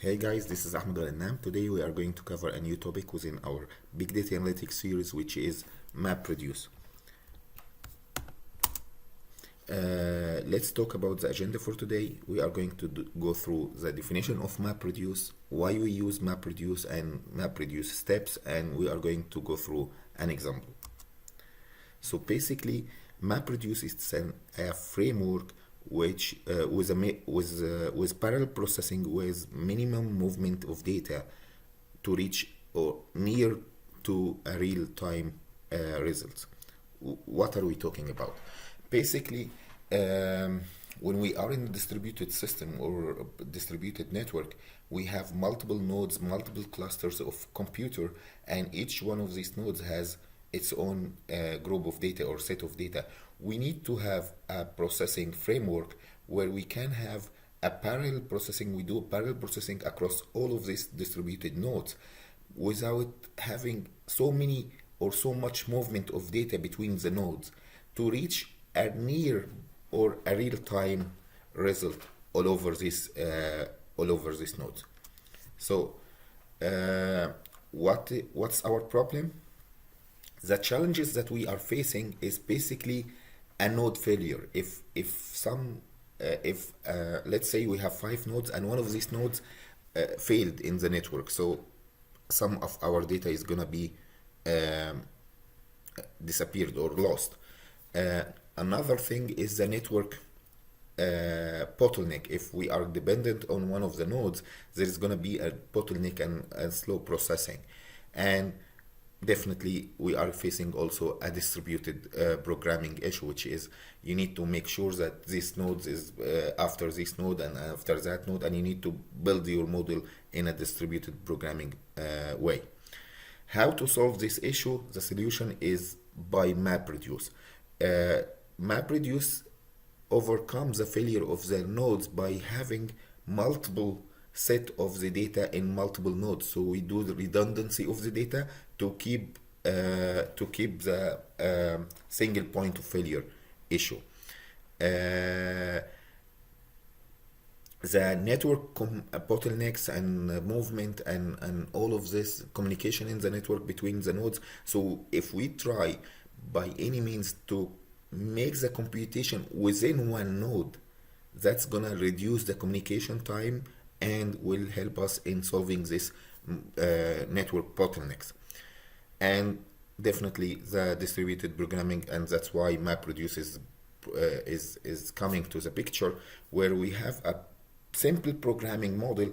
Hey guys, this is Ahmed Al-Annam. Today we are going to cover a new topic within our Big Data Analytics series, which is Mapreduce. Let's talk about the agenda for today. We are going to go through the definition of Mapreduce, why we use Mapreduce and Mapreduce steps, and we are going to go through an example. So basically, Mapreduce is a framework which with parallel processing with minimum movement of data to reach or near to a real-time results. What are we talking about? Basically, when we are in a distributed system or a distributed network, we have multiple nodes, multiple clusters of computer, and each one of these nodes has its own group of data or set of data. We need to have a processing framework where we can have a parallel processing. We do parallel processing across all of these distributed nodes without having so many or so much movement of data between the nodes to reach a near or a real-time result all over these nodes. So what's our problem? The challenges that we are facing is basically a node failure. If let's say we have 5 nodes and one of these nodes failed in the network, so some of our data is gonna be disappeared or lost. Another thing is the network bottleneck. If we are dependent on one of the nodes, there is gonna be a bottleneck and slow processing. And definitely we are facing also a distributed programming issue, which is you need to make sure that this node is after this node and after that node, and you need to build your model in a distributed programming way. How to solve this issue? The solution is by Mapreduce. Mapreduce overcomes the failure of the nodes by having multiple set of the data in multiple nodes. So we do the redundancy of the data to keep the single point of failure issue. The network bottlenecks and movement and all of this communication in the network between the nodes. So if we try by any means to make the computation within one node, that's gonna reduce the communication time and will help us in solving this network bottlenecks. And definitely the distributed programming, and that's why Mapreduce is coming to the picture, where we have a simple programming model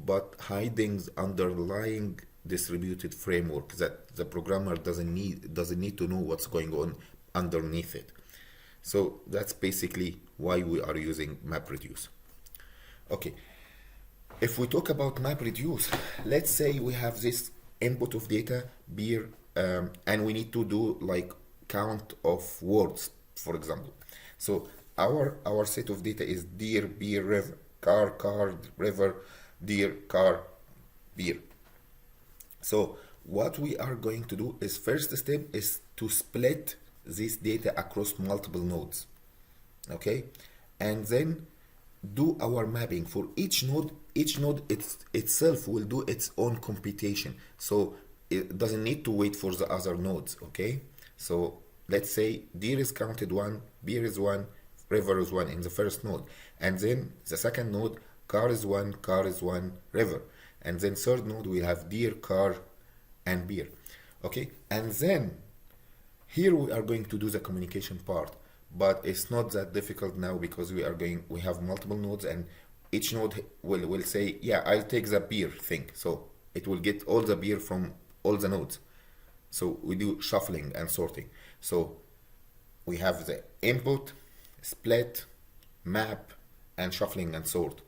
but hiding the underlying distributed framework that the programmer doesn't need to know what's going on underneath it. So that's basically why we are using Mapreduce. Okay. If we talk about Mapreduce, let's say we have this input of data, beer, and we need to do like count of words, for example. So our set of data is deer, beer, river, car, river, deer, car, beer. So what we are going to do is, first step is to split this data across multiple nodes, okay, and then do our mapping for each node. Each node itself will do its own computation, so it doesn't need to wait for the other nodes. Okay, so let's say deer is counted 1, beer is 1, river is 1 in the first node, and then the second node, car is 1, river, and then third node we have deer, car, and beer. Okay, and then here we are going to do the communication part, but it's not that difficult now because we have multiple nodes, and each node will say, yeah, I'll take the beer thing. So it will get all the beer from all the nodes. So we do shuffling and sorting. So we have the input, split, map, and shuffling and sort.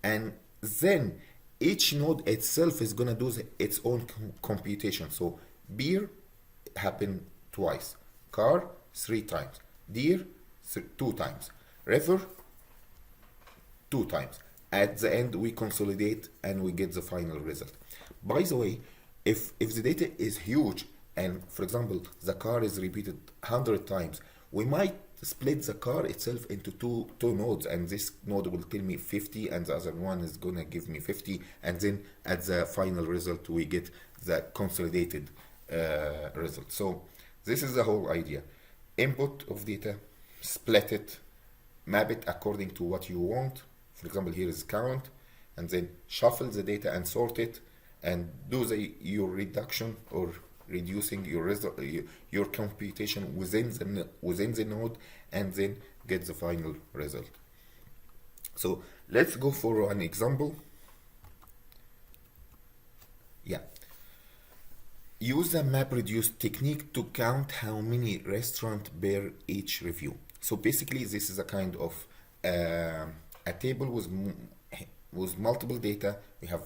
And then each node itself is gonna do its own computation. So beer happen twice, car 3 times, deer 2 times, river 2 times. At the end we consolidate and we get the final result. By the way, if the data is huge, and for example the car is repeated 100 times, we might split the car itself into two nodes, and this node will tell me 50 and the other one is gonna give me 50, and then at the final result we get the consolidated result. So this is the whole idea. Input of data, split it, map it according to what you want. For example, here is count, and then shuffle the data and sort it, and do your reduction or reducing your computation within the node, and then get the final result. So let's go for an example. Yeah. Use the Mapreduce technique to count how many restaurants bear each review. So basically, this is a kind of a table with multiple data. We have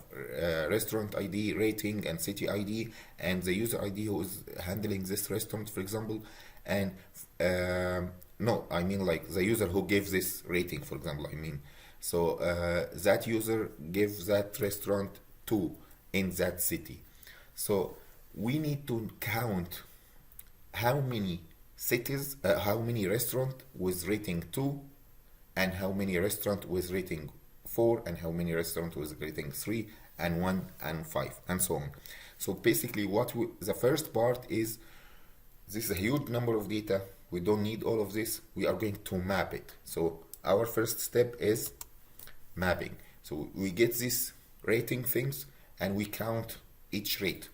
restaurant ID, rating, and city ID, and the user ID who is handling this restaurant, for example. And no, I mean like the user who gives this rating, for example. I mean, so that user gives that restaurant 2 in that city. So we need to count how many cities, how many restaurants with rating 2, and how many restaurants with rating 4, and how many restaurants with rating 3 and 1 and 5, and so on. So basically the first part is, this is a huge number of data. We don't need all of this. We are going to map it. So our first step is mapping. So we get these rating things and we count each rate,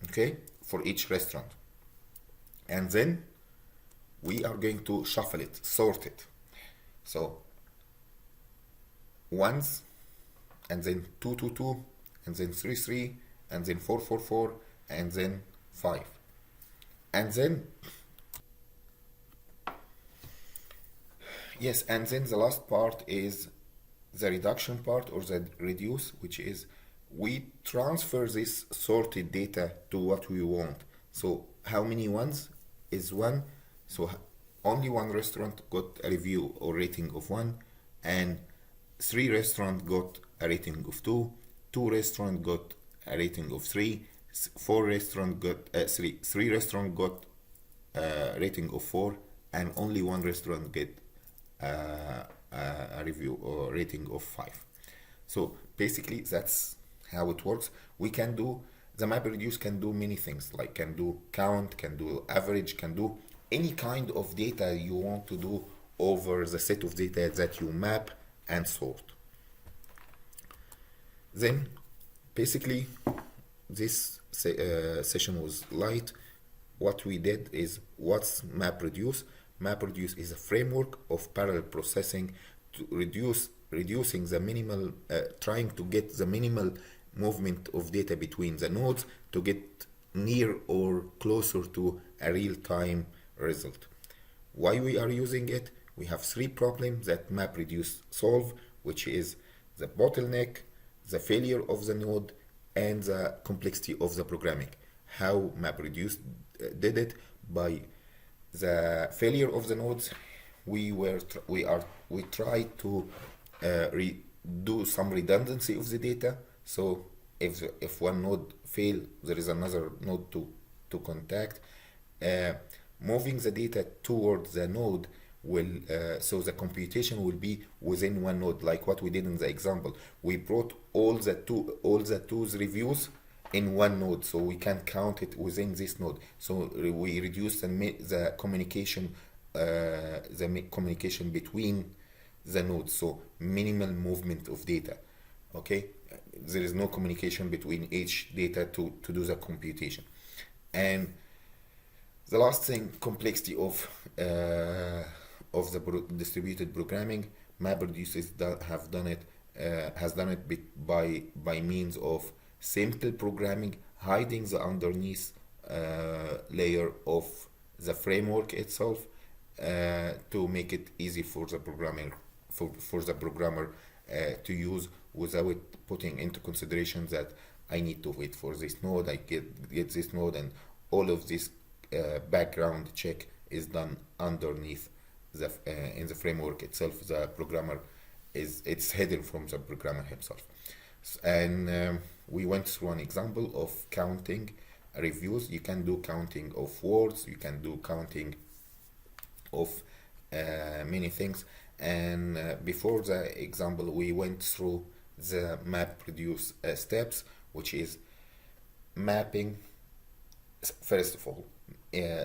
okay, for each restaurant. And then we are going to shuffle it, sort it. So ones, and then 2, 2, 2, and then 3, 3, and then 4, 4, 4, and then 5. And then, yes, and then the last part is the reduction part, or the reduce, which is we transfer this sorted data to what we want. So how many ones is 1? So only one restaurant got a review or rating of 1, and 3 restaurants got a rating of 2, 2 restaurants got a rating of 3, 4 restaurants got 3 restaurants got a rating of 4, and only 1 restaurant get a review or rating of 5. So basically that's how it works. We can do, the Mapreduce can do many things, like can do count, can do average, can do any kind of data you want to do over the set of data that you map and sort. Then basically this session was light. What we did is, what's Mapreduce? Mapreduce is a framework of parallel processing to reducing the minimal, trying to get the minimal movement of data between the nodes to get near or closer to a real-time result. Why we are using it? We have 3 problems that Mapreduce solve, which is the bottleneck, the failure of the node, and the complexity of the programming. How Mapreduce did it? By the failure of the nodes, we tried to do some redundancy of the data. So if one node fail, there is another node to contact. Moving the data towards the node will so the computation will be within one node, like what we did in the example. We brought all the two's reviews in one node, so we can count it within this node. So we reduce the communication between the nodes, so minimal movement of data. Okay, there is no communication between each data to do the computation. And the last thing, complexity of the distributed programming. Mapreduce has done it by means of simple programming, hiding the underneath layer of the framework itself, to make it easy for the programmer to use, without putting into consideration that I need to wait for this node, I get this node, and all of this background check is done underneath in the framework itself. The programmer it's hidden from the programmer himself. And we went through an example of counting reviews. You can do counting of words, you can do counting of many things. And before the example, we went through the Mapreduce steps, which is mapping, first of all,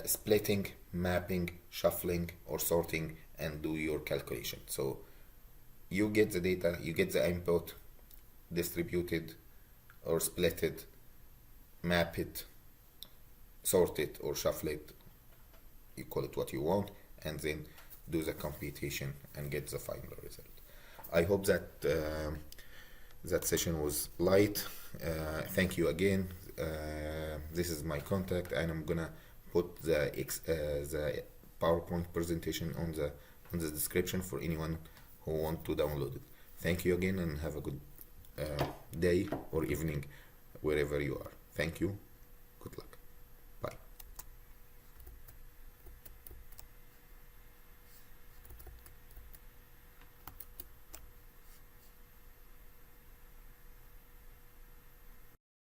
splitting, mapping, shuffling, or sorting, and do your calculation. So you get the data, you get the input, distributed or split it, map it, sort it, or shuffle it. You call it what you want, and then do the computation and get the final result. I hope that that session was light. Thank you again. This is my contact, and I'm gonna put the PowerPoint presentation on the description for anyone who want to download it. Thank you again, and have a good day or evening wherever you are. Thank you.